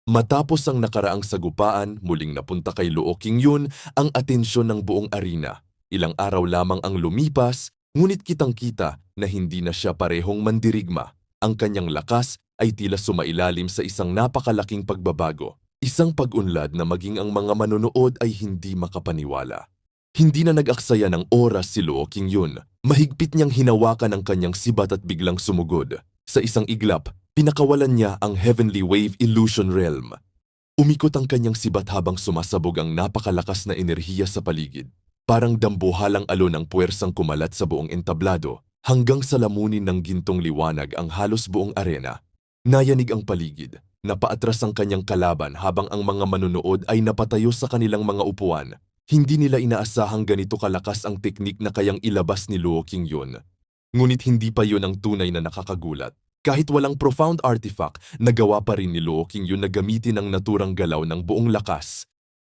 Matapos ang nakaraang sagupaan, muling napunta kay Luo Qingyun ang atensyon ng buong arena. Ilang araw lamang ang lumipas, ngunit kitang-kita na hindi na siya parehong mandirigma. Ang kanyang lakas ay tila sumailalim sa isang napakalaking pagbabago. Isang pag-unlad na maging ang mga manonood ay hindi makapaniwala. Hindi na nag-aksaya ng oras si Luo Qingyun. Mahigpit niyang hinawakan ang kanyang sibat at biglang sumugod. Sa isang iglap, pinakawalan niya ang Heavenly Wave Illusion Realm. Umikot ang kanyang sibat habang sumasabog ang napakalakas na enerhiya sa paligid. Parang dambuhalang alon ang puwersang kumalat sa buong entablado hanggang sa lamunin ng gintong liwanag ang halos buong arena. Nayanig ang paligid. Napaatras ang kanyang kalaban habang ang mga manunood ay napatayo sa kanilang mga upuan. Hindi nila inaasahang ganito kalakas ang teknik na kayang ilabas ni Luo Qingyun. Ngunit hindi pa yun ang tunay na nakakagulat. Kahit walang profound artifact, nagawa pa rin ni Luo Qingyun na gamitin ang naturang galaw ng buong lakas.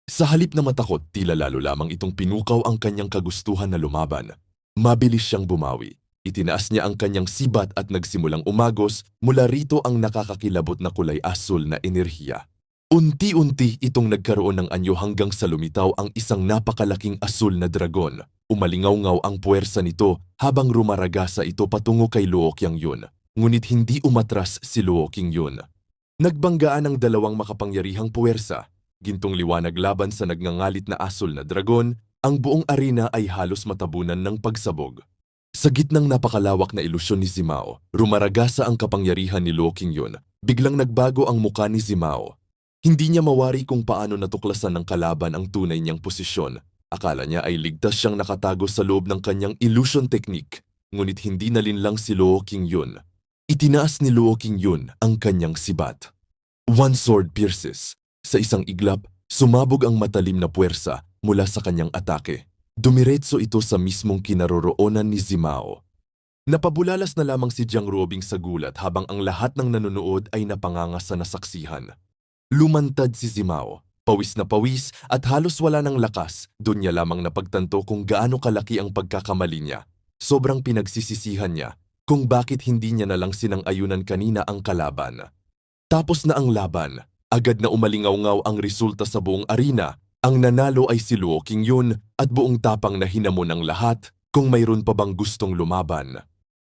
Sa halip na matakot, tila lalo lamang itong pinukaw ang kanyang kagustuhan na lumaban. Mabilis siyang bumawi. Itinaas niya ang kanyang sibat at nagsimulang umagos mula rito ang nakakakilabot na kulay asul na enerhiya. Unti-unti itong nagkaroon ng anyo hanggang sa lumitaw ang isang napakalaking asul na dragon. Umalingaw-ngaw ang puwersa nito habang rumaragasa ito patungo kay Luo Qingyun. Ngunit hindi umatras si Luo Qingyun. Nagbanggaan ang dalawang makapangyarihang puwersa. Gintong liwanag laban sa nagngangalit na asul na dragon, ang buong arena ay halos matabunan ng pagsabog. Sa gitnang napakalawak na ilusyon ni Zimao, rumaragasa ang kapangyarihan ni Luo Qingyun. Biglang nagbago ang muka ni Zimao. Hindi niya mawari kung paano natuklasan ng kalaban ang tunay niyang posisyon. Akala niya ay ligtas siyang nakatago sa loob ng kanyang illusion technique, ngunit hindi nalinlang si Luo Qingyun. Itinaas ni Luo Qingyun ang kanyang sibat. One sword pierces. Sa isang iglap, sumabog ang matalim na puwersa mula sa kanyang atake. Dumiretso ito sa mismong kinaroroonan ni Zimao. Napabulalas na lamang si Jiang Ruobing sa gulat habang ang lahat ng nanonood ay napanganga sa nasaksihan. Lumantad si Zimao, pawis na pawis at halos wala ng lakas. Doon niya lamang napagtanto kung gaano kalaki ang pagkakamali niya. Sobrang pinagsisisihan niya kung bakit hindi niya nalang sinang-ayunan kanina ang kalaban. Tapos na ang laban, agad na umalingaw-ngaw ang resulta sa buong arena. Ang nanalo ay si Luo Qingyun at buong tapang na hinamon ng lahat kung mayroon pa bang gustong lumaban.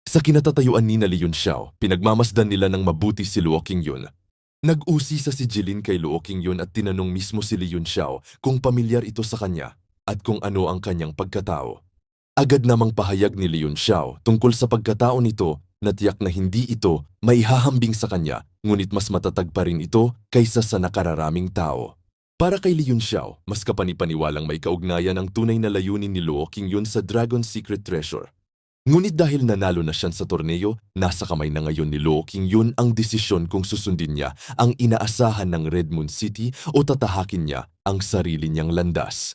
Sa kinatatayuan ni Li Yunxiao, pinagmamasdan nila ng mabuti si Luo Qingyun. Nag-usisa si Jilin kay Luo Qingyun at tinanong mismo si Li Yunxiao kung pamilyar ito sa kanya at kung ano ang kanyang pagkatao. Agad namang pahayag ni Li Yunxiao tungkol sa pagkatao nito na tiyak na hindi ito maihahambing sa kanya, ngunit mas matatag pa rin ito kaysa sa nakararaming tao. Para kay Li Yunxiao, mas kapanipaniwalang may kaugnayan ang tunay na layunin ni Luo Qingyun sa Dragon Secret Treasure. Ngunit dahil nanalo na siya sa torneo, nasa kamay na ngayon ni Luo Qingyun ang desisyon kung susundin niya ang inaasahan ng Red Moon City o tatahakin niya ang sarili niyang landas.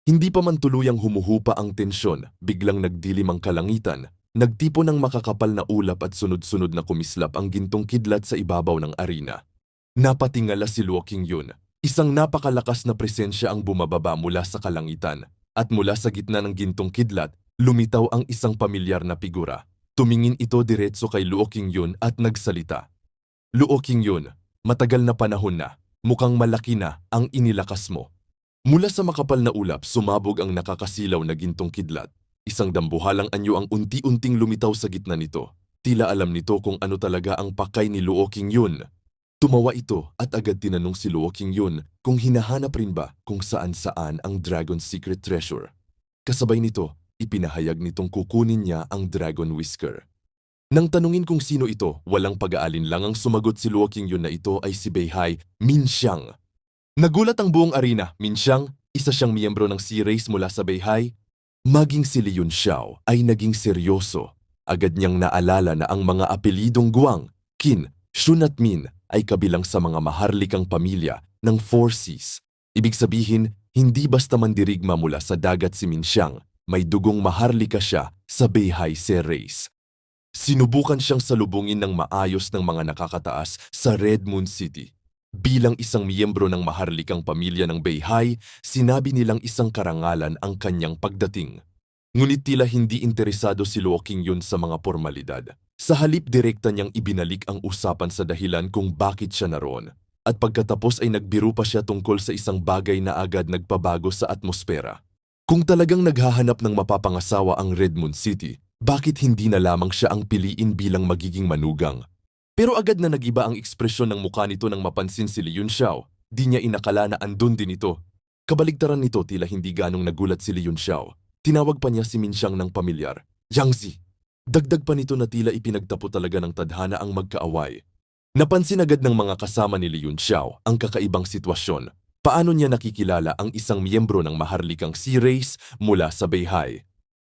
Hindi pa man tuluyang humuhupa ang tensyon, biglang nagdilim ang kalangitan. Nagtipo ng makakapal na ulap at sunod-sunod na kumislap ang gintong kidlat sa ibabaw ng arena. Napatingala si Luo Qingyun. Isang napakalakas na presensya ang bumababa mula sa kalangitan at mula sa gitna ng gintong kidlat, lumitaw ang isang pamilyar na figura. Tumingin ito diretso kay Luo Qingyun at nagsalita. Luo Qingyun, matagal na panahon na, mukhang malaki na ang inilakas mo. Mula sa makapal na ulap, sumabog ang nakakasilaw na gintong kidlat. Isang dambuhalang anyo ang unti-unting lumitaw sa gitna nito. Tila alam nito kung ano talaga ang pakay ni Luo Qingyun. Tumawa ito at agad tinanong si Luo Qingyun kung hinahanap rin ba kung saan-saan ang Dragon Secret Treasure. Kasabay nito, ipinahayag nitong kukunin niya ang Dragon Whisker. Nang tanungin kung sino ito, walang pag-aalinlang ang sumagot si Luo Qingyun na ito ay si Beihai Minxiang. Nagulat ang buong arena. Minxiang, isa siyang miyembro ng Sea Race mula sa Beihai. Maging si Li Yunxiao ay naging seryoso. Agad niyang naalala na ang mga apelidong Guang, Qin, Shun at Min ay kabilang sa mga maharlikang pamilya ng Four Seas. Ibig sabihin, hindi basta mandirigma mula sa dagat si Minxiang, may dugong maharlika siya sa Beihai Sea Race. Sinubukan siyang salubungin ng maayos ng mga nakakataas sa Red Moon City. Bilang isang miyembro ng maharlikang pamilya ng Beihai, sinabi nilang isang karangalan ang kanyang pagdating. Ngunit tila hindi interesado si Luo Qingyun sa mga formalidad. Sa halip direkta niyang ibinalik ang usapan sa dahilan kung bakit siya naroon. at pagkatapos ay nagbiro pa siya tungkol sa isang bagay na agad nagpabago sa atmosfera. Kung talagang naghahanap ng mapapangasawa ang Red Moon City, bakit hindi na lamang siya ang piliin bilang magiging manugang? Pero agad na nagiba ang ekspresyon ng mukha nito nang mapansin si Li Yunxiao. Di niya inakala na andun din ito. Kabaligtaran nito tila hindi ganong nagulat si Li Yunxiao. Tinawag pa niya si Minxiang ng pamilyar, Yang Zi. Dagdag pa nito na tila ipinagtapo talaga ng tadhana ang magkaaway. Napansin agad ng mga kasama ni Li Yunxiao ang kakaibang sitwasyon. Paano niya nakikilala ang isang miyembro ng maharlikang Sea Race mula sa Beihai?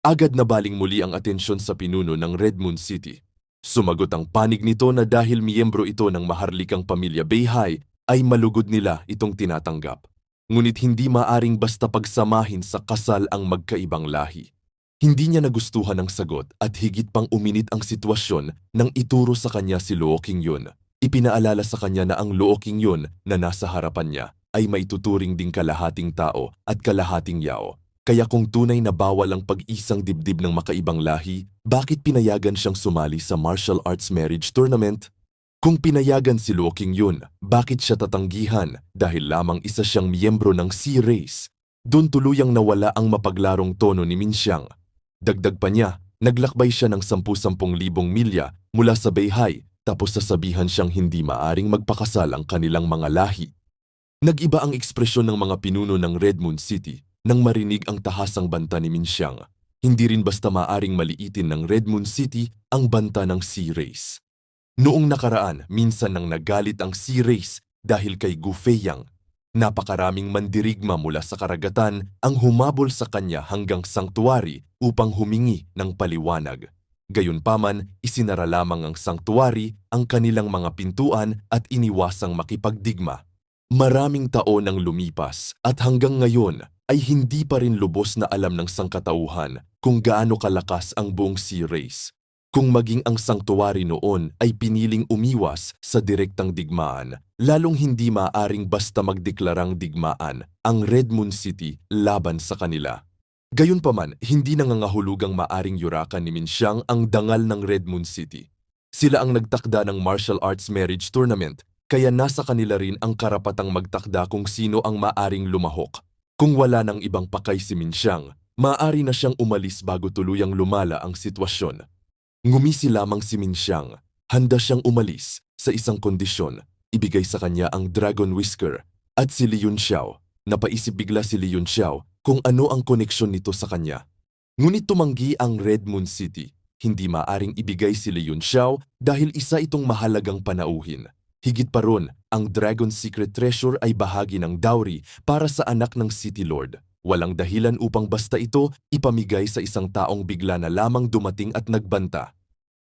Agad na baling muli ang atensyon sa pinuno ng Red Moon City. Sumagot ang panig nito na dahil miyembro ito ng maharlikang pamilya Beihai ay malugod nila itong tinatanggap. Ngunit hindi maaring basta pagsamahin sa kasal ang magkaibang lahi. Hindi niya nagustuhan ang sagot at higit pang uminit ang sitwasyon nang ituro sa kanya si Luo Qingyun. Ipinaalala sa kanya na ang Luo Qingyun na nasa harapan niya ay maituturing ding kalahating tao at kalahating yao. Kaya kung tunay na bawal ang pag-isang dibdib ng makaibang lahi, bakit pinayagan siyang sumali sa martial arts marriage tournament? Kung pinayagan si Luo Qingyun, bakit siya tatanggihan dahil lamang isa siyang miyembro ng Sea Race? Doon tuluyang nawala ang mapaglarong tono ni Minxiang. Dagdag pa niya, naglakbay siya ng 10,000 milya mula sa Beihai tapos sasabihan siyang hindi maaring magpakasal ang kanilang mga lahi. Nag-iba ang ekspresyon ng mga pinuno ng Red Moon City nang marinig ang tahasang banta ni Minxiang. Hindi rin basta maaring maliitin ng Red Moon City ang banta ng Sea Race. Noong nakaraan, minsan nang nagalit ang Sea Race dahil kay Gu Feiyang. Napakaraming mandirigma mula sa karagatan ang humabol sa kanya hanggang sanktuary upang humingi ng paliwanag. Gayunpaman, isinara lamang ang sanktuary ang kanilang mga pintuan at iniwasang makipagdigma. Maraming taon ang lumipas at hanggang ngayon ay hindi pa rin lubos na alam ng sangkatauhan kung gaano kalakas ang buong Sea Race. Kung maging ang sanktuary noon ay piniling umiwas sa direktang digmaan, lalong hindi maaring basta magdeklarang digmaan ang Red Moon City laban sa kanila. Gayunpaman, hindi nangangahulugang maaring yurakan ni Minxiang ang dangal ng Red Moon City. Sila ang nagtakda ng martial arts marriage tournament, kaya nasa kanila rin ang karapatang magtakda kung sino ang maaring lumahok. Kung wala ng ibang pakay si Minxiang, maaari na siyang umalis bago tuluyang lumala ang sitwasyon. Ngumisi lamang si Minxiang, handa siyang umalis sa isang kondisyon, ibigay sa kanya ang Dragon Whisker at si Li Yunxiao. Napaisip bigla si Li Yunxiao kung ano ang koneksyon nito sa kanya. Ngunit tumanggi ang Red Moon City. Hindi maaring ibigay si Li Yunxiao dahil isa itong mahalagang panauhin. Higit pa ron, ang Dragon Secret Treasure ay bahagi ng dowry para sa anak ng City Lord. Walang dahilan upang basta ito ipamigay sa isang taong bigla na lamang dumating at nagbanta.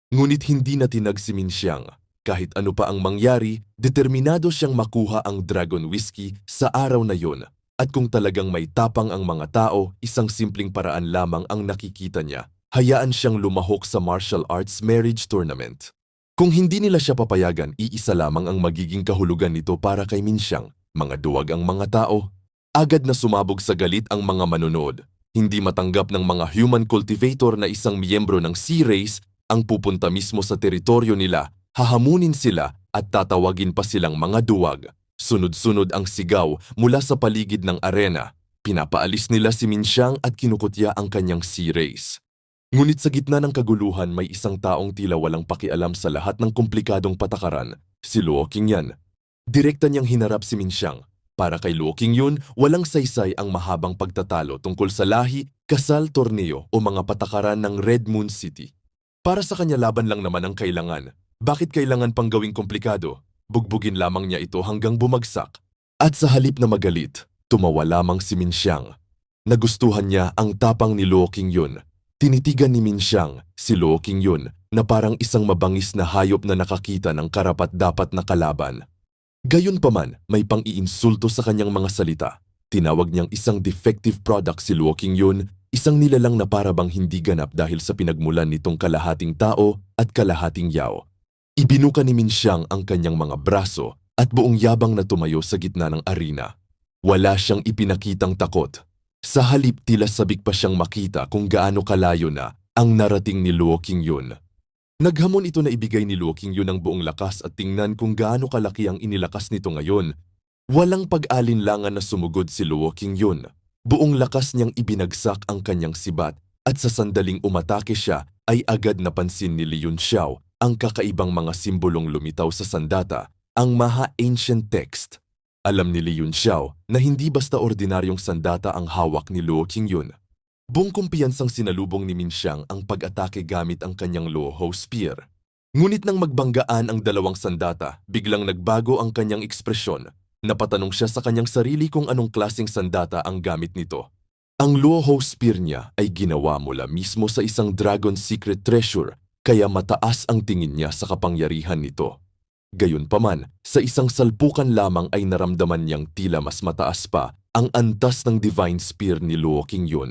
Ngunit hindi na tinag si Minxiang. Kahit ano pa ang mangyari, determinado siyang makuha ang Dragon Whiskey sa araw na yon. At kung talagang may tapang ang mga tao, isang simpleng paraan lamang ang nakikita niya. Hayaan siyang lumahok sa martial arts marriage tournament. Kung hindi nila siya papayagan, iisa lamang ang magiging kahulugan nito para kay Minxiang. Mga duwag ang mga tao. Agad na sumabog sa galit ang mga manonood. Hindi matanggap ng mga human cultivator na isang miyembro ng Sea Race ang pupunta mismo sa teritoryo nila, hahamunin sila at tatawagin pa silang mga duwag. Sunod-sunod ang sigaw mula sa paligid ng arena. Pinapaalis nila si Minxiang at kinukutya ang kanyang Sea Race. Ngunit sa gitna ng kaguluhan may isang taong tila walang pakialam sa lahat ng komplikadong patakaran, si Luo Qingyun. Direkta niyang hinarap si Minxiang. Para kay Luo Qingyun, walang saysay ang mahabang pagtatalo tungkol sa lahi, kasal, torneo o mga patakaran ng Red Moon City. Para sa kanya laban lang naman ang kailangan. Bakit kailangan pang gawing komplikado? Bugbugin lamang niya ito hanggang bumagsak. At sa halip na magalit, tumawa lamang si Minxiang. Nagustuhan niya ang tapang ni Luo Qingyun. Tinitigan ni Minxiang si Luo Qingyun na parang isang mabangis na hayop na nakakita ng karapat-dapat na kalaban. Gayunpaman, may pang-iinsulto sa kanyang mga salita. Tinawag niyang isang defective product si Luo Qingyun, isang nilalang na parabang hindi ganap dahil sa pinagmulan nitong kalahating tao at kalahating yao. Ibinuka ni Minxiang ang kanyang mga braso at buong yabang na tumayo sa gitna ng arena. Wala siyang ipinakitang takot. Sa halip tila sabik pa siyang makita kung gaano kalayo na ang narating ni Luo Qingyun. Naghamon ito na ibigay ni Luo Qingyu ng buong lakas at tingnan kung gaano kalaki ang inilakas nito ngayon. Walang pag-alinlangan na sumugod si Luo Qingyu. Buong lakas niyang ibinagsak ang kanyang sibat at sa sandaling umatake siya ay agad napansin ni Li Yunxiao ang kakaibang mga simbolong lumitaw sa sandata, ang Maha-Ancient Text. Alam ni Li Yunxiao na hindi basta ordinaryong sandata ang hawak ni Luo Qingyu. Buong kumpiyansang sinalubong ni Min Xiang ang pag-atake gamit ang kanyang Luo Ho Spear. Ngunit nang magbanggaan ang dalawang sandata, biglang nagbago ang kanyang ekspresyon. Napatanong siya sa kanyang sarili kung anong klaseng sandata ang gamit nito. Ang Luo Ho Spear niya ay ginawa mula mismo sa isang Dragon Secret Treasure, kaya mataas ang tingin niya sa kapangyarihan nito. Gayunpaman, sa isang salpukan lamang ay naramdaman niyang tila mas mataas pa ang antas ng Divine Spear ni Luo Qingyu.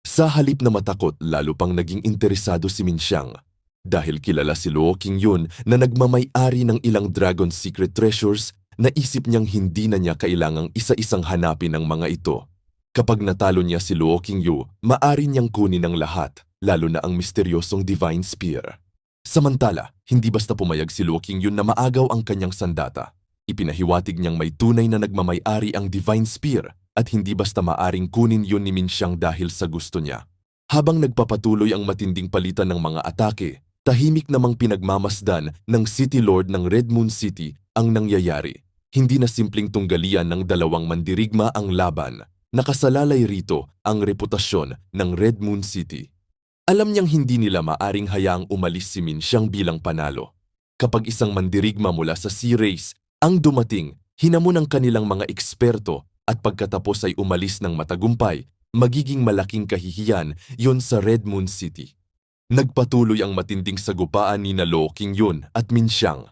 Sa halip na matakot, lalo pang naging interesado si Min Xiang. Dahil kilala si Luo Qingyu na nagmamay-ari ng ilang Dragon Secret Treasures, naisip niyang hindi na niya kailangang isa-isang hanapin ang mga ito. Kapag natalo niya si Luo Qingyu, maari niyang kunin ang lahat, lalo na ang misteryosong Divine Spear. Samantala, hindi basta pumayag si Luo Qingyu na maagaw ang kanyang sandata. Ipinahiwatig niyang may tunay na nagmamay-ari ang Divine Spear at hindi basta maaring kunin yun ni Min Xiang dahil sa gusto niya. Habang nagpapatuloy ang matinding palitan ng mga atake, tahimik namang pinagmamasdan ng City Lord ng Red Moon City ang nangyayari. Hindi na simpleng tunggalian ng dalawang mandirigma ang laban. Nakasalalay rito ang reputasyon ng Red Moon City. Alam niyang hindi nila maaring hayaang umalis si Min Xiang bilang panalo. Kapag isang mandirigma mula sa Sea Race ang dumating, hinamon ang kanilang mga eksperto at pagkatapos ay umalis ng matagumpay, magiging malaking kahihiyan yon sa Red Moon City. Nagpatuloy ang matinding sagupaan ni Luo Qingyu at Min Xiang.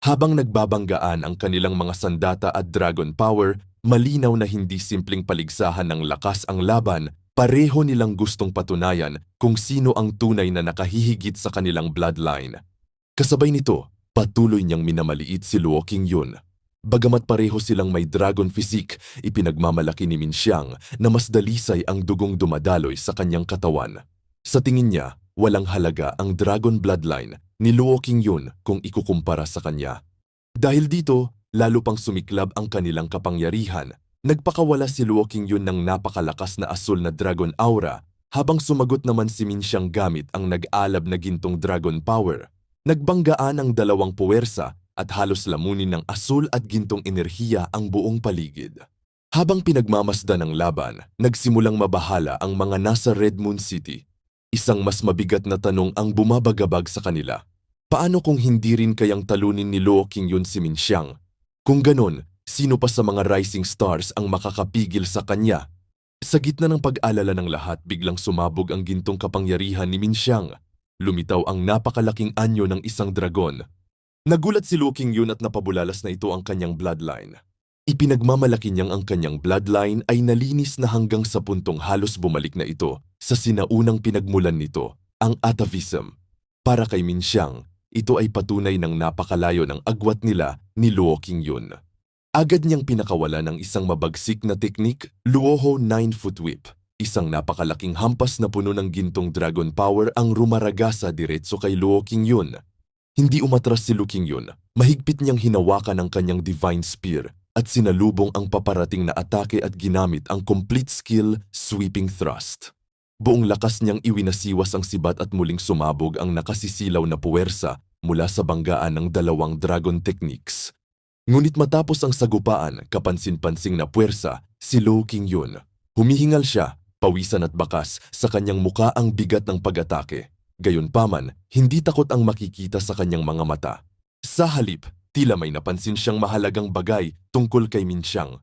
Habang nagbabanggaan ang kanilang mga sandata at dragon power, malinaw na hindi simpleng paligsahan ng lakas ang laban, pareho nilang gustong patunayan kung sino ang tunay na nakahihigit sa kanilang bloodline. Kasabay nito, patuloy niyang minamaliit si Luo Qingyu. Bagamat pareho silang may dragon physique, ipinagmamalaki ni Min Xiang na mas dalisay ang dugong dumadaloy sa kanyang katawan. Sa tingin niya, walang halaga ang dragon bloodline ni Luo Qingyu kung ikukumpara sa kanya. Dahil dito, lalo pang sumiklab ang kanilang kapangyarihan. Nagpakawala si Luo Qingyu ng napakalakas na asul na dragon aura, habang sumagot naman si Min Xiang gamit ang nag-alab na gintong dragon power. Nagbanggaan ang dalawang puwersa at halos lamunin ng asul at gintong enerhiya ang buong paligid. Habang pinagmamasdan ng laban, nagsimulang mabahala ang mga nasa Red Moon City. Isang mas mabigat na tanong ang bumabagabag sa kanila. Paano kung hindi rin kayang talunin ni Luo Qingyu si Min Xiang? Kung ganon, sino pa sa mga rising stars ang makakapigil sa kanya? Sa gitna ng pag-alala ng lahat, biglang sumabog ang gintong kapangyarihan ni Min Xiang. Lumitaw ang napakalaking anyo ng isang dragon. Nagulat si Luo Qingyu at napabulalas na ito ang kanyang bloodline. Ipinagmamalaki niyang ang kanyang bloodline ay nalinis na hanggang sa puntong halos bumalik na ito sa sinaunang pinagmulan nito, ang atavism. Para kay Min Xiang, ito ay patunay ng napakalayo ng agwat nila ni Luo Qingyu. Agad niyang pinakawala ng isang mabagsik na teknik, Luoho 9-foot whip. Isang napakalaking hampas na puno ng gintong dragon power ang rumaragasa diretso kay Luo Qingyu. Hindi umatras si Luo Qingyu, mahigpit niyang hinawakan ang kanyang divine spear at sinalubong ang paparating na atake at ginamit ang complete skill sweeping thrust. Buong lakas niyang iwinasiwas ang sibat at muling sumabog ang nakasisilaw na puwersa mula sa banggaan ng dalawang dragon techniques. Ngunit matapos ang sagupaan, kapansin-pansing na puwersa si Luo Qingyu. Humihingal siya, pawisan at bakas sa kanyang muka ang bigat ng pag-atake. Gayunpaman, hindi takot ang makikita sa kanyang mga mata. Sa halip, tila may napansin siyang mahalagang bagay tungkol kay Min Xiang.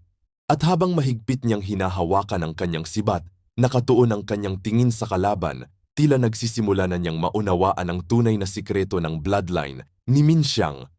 At habang mahigpit niyang hinahawakan ang kanyang sibat, nakatuon ang kanyang tingin sa kalaban, tila nagsisimula na niyang maunawaan ang tunay na sikreto ng bloodline ni Min Xiang.